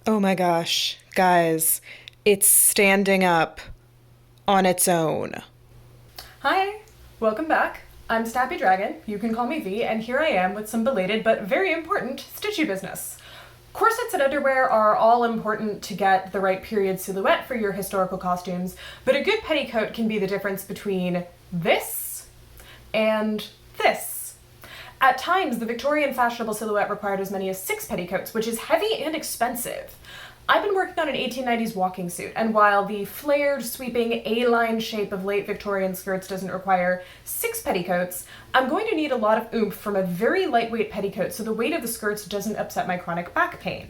Oh my gosh, guys, it's standing up on its own. Hi, welcome back. I'm Snappy Dragon, you can call me V, and here I am with some belated but very important stitchy business. Corsets and underwear are all important to get the right period silhouette for your historical costumes, but a good petticoat can be the difference between this and this. At times, the Victorian fashionable silhouette required as many as 6 petticoats, which is heavy and expensive. I've been working on an 1890s walking suit, and while the flared, sweeping A-line shape of late Victorian skirts doesn't require 6 petticoats, I'm going to need a lot of oomph from a very lightweight petticoat so the weight of the skirts doesn't upset my chronic back pain.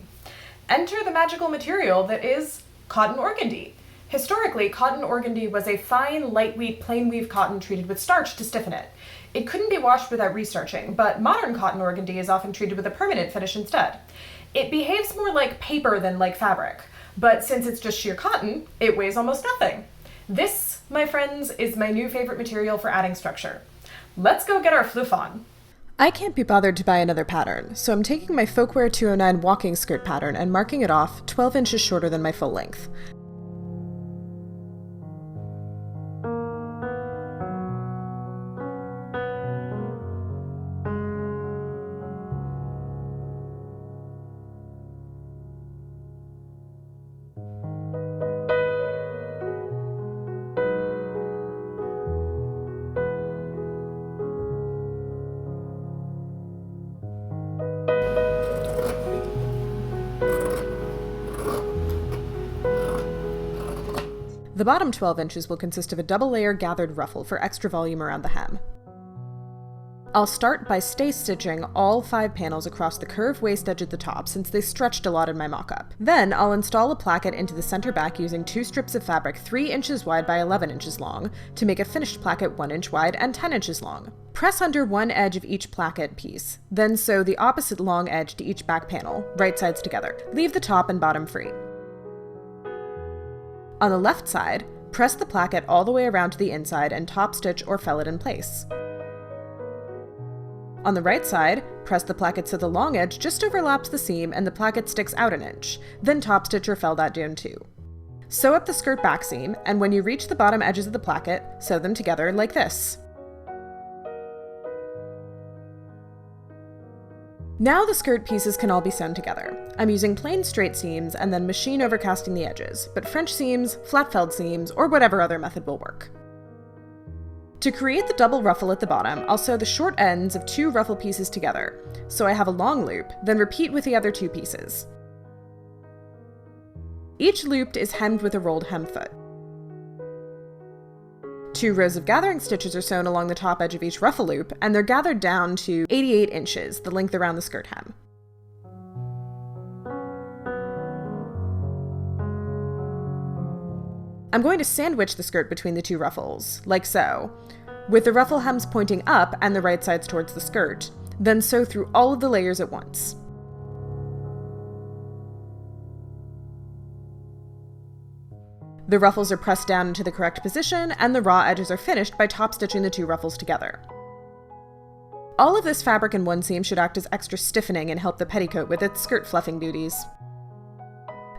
Enter the magical material that is cotton organdy. Historically, cotton organdy was a fine, lightweight, plain weave cotton treated with starch to stiffen it. It couldn't be washed without restarching, but modern cotton organdy is often treated with a permanent finish instead. It behaves more like paper than like fabric, but since it's just sheer cotton, it weighs almost nothing. This, my friends, is my new favorite material for adding structure. Let's go get our floof on. I can't be bothered to buy another pattern, so I'm taking my Folkwear 209 walking skirt pattern and marking it off 12 inches shorter than my full length. The bottom 12 inches will consist of a double-layer gathered ruffle for extra volume around the hem. I'll start by stay stitching all 5 panels across the curved waist edge at the top since they stretched a lot in my mock-up. Then I'll install a placket into the center back using 2 strips of fabric 3 inches wide by 11 inches long to make a finished placket 1 inch wide and 10 inches long. Press under one edge of each placket piece, then sew the opposite long edge to each back panel, right sides together. Leave the top and bottom free. On the left side, press the placket all the way around to the inside and top stitch or fell it in place. On the right side, press the placket so the long edge just overlaps the seam and the placket sticks out an inch, then top stitch or fell that down too. Sew up the skirt back seam, and when you reach the bottom edges of the placket, sew them together like this. Now the skirt pieces can all be sewn together. I'm using plain straight seams and then machine overcasting the edges, but French seams, flat felled seams, or whatever other method will work. To create the double ruffle at the bottom, I'll sew the short ends of 2 ruffle pieces together, so I have a long loop, then repeat with the other 2 pieces. Each loop is hemmed with a rolled hem foot. 2 rows of gathering stitches are sewn along the top edge of each ruffle loop, and they're gathered down to 88 inches, the length around the skirt hem. I'm going to sandwich the skirt between the 2 ruffles, like so, with the ruffle hems pointing up and the right sides towards the skirt, then sew through all of the layers at once. The ruffles are pressed down into the correct position, and the raw edges are finished by top stitching the 2 ruffles together. All of this fabric in one seam should act as extra stiffening and help the petticoat with its skirt fluffing duties.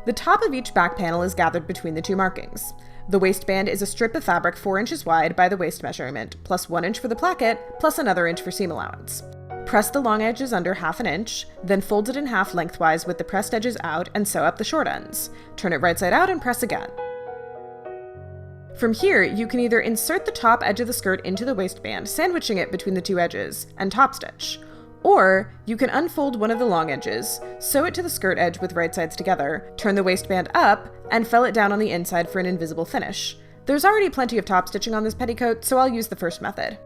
The top of each back panel is gathered between the 2 markings. The waistband is a strip of fabric 4 inches wide by the waist measurement, plus 1 inch for the placket, plus another inch for seam allowance. Press the long edges under 1/2 inch, then fold it in half lengthwise with the pressed edges out and sew up the short ends. Turn it right side out and press again. From here, you can either insert the top edge of the skirt into the waistband, sandwiching it between the 2 edges, and top stitch. Or you can unfold one of the long edges, sew it to the skirt edge with right sides together, turn the waistband up, and fell it down on the inside for an invisible finish. There's already plenty of top stitching on this petticoat, so I'll use the first method.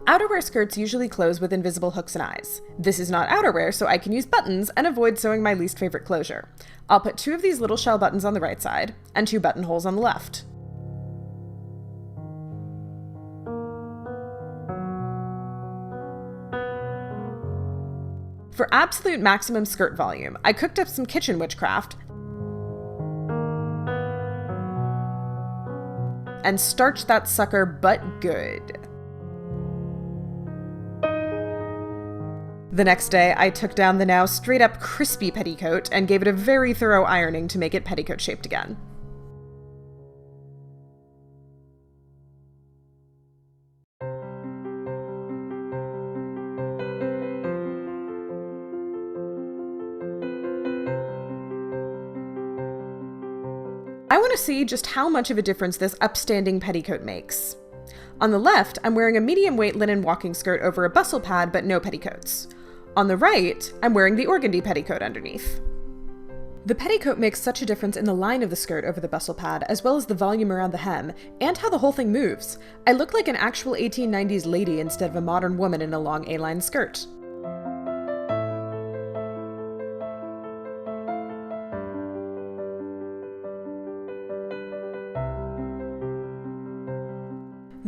Outerwear skirts usually close with invisible hooks and eyes. This is not outerwear, so I can use buttons and avoid sewing my least favorite closure. I'll put 2 of these little shell buttons on the right side, and 2 buttonholes on the left. For absolute maximum skirt volume, I cooked up some kitchen witchcraft and starched that sucker but good. The next day, I took down the now straight-up crispy petticoat and gave it a very thorough ironing to make it petticoat-shaped again. I want to see just how much of a difference this upstanding petticoat makes. On the left, I'm wearing a medium-weight linen walking skirt over a bustle pad, but no petticoats. On the right, I'm wearing the organdy petticoat underneath. The petticoat makes such a difference in the line of the skirt over the bustle pad, as well as the volume around the hem, and how the whole thing moves. I look like an actual 1890s lady instead of a modern woman in a long A-line skirt.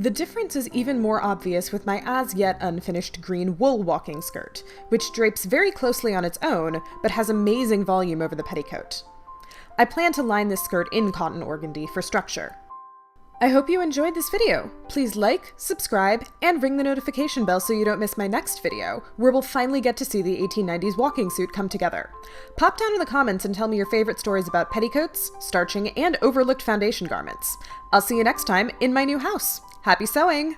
The difference is even more obvious with my as-yet unfinished green wool walking skirt, which drapes very closely on its own, but has amazing volume over the petticoat. I plan to line this skirt in cotton organdy for structure. I hope you enjoyed this video. Please like, subscribe, and ring the notification bell so you don't miss my next video, where we'll finally get to see the 1890s walking suit come together. Pop down in the comments and tell me your favorite stories about petticoats, starching, and overlooked foundation garments. I'll see you next time in my new house. Happy sewing!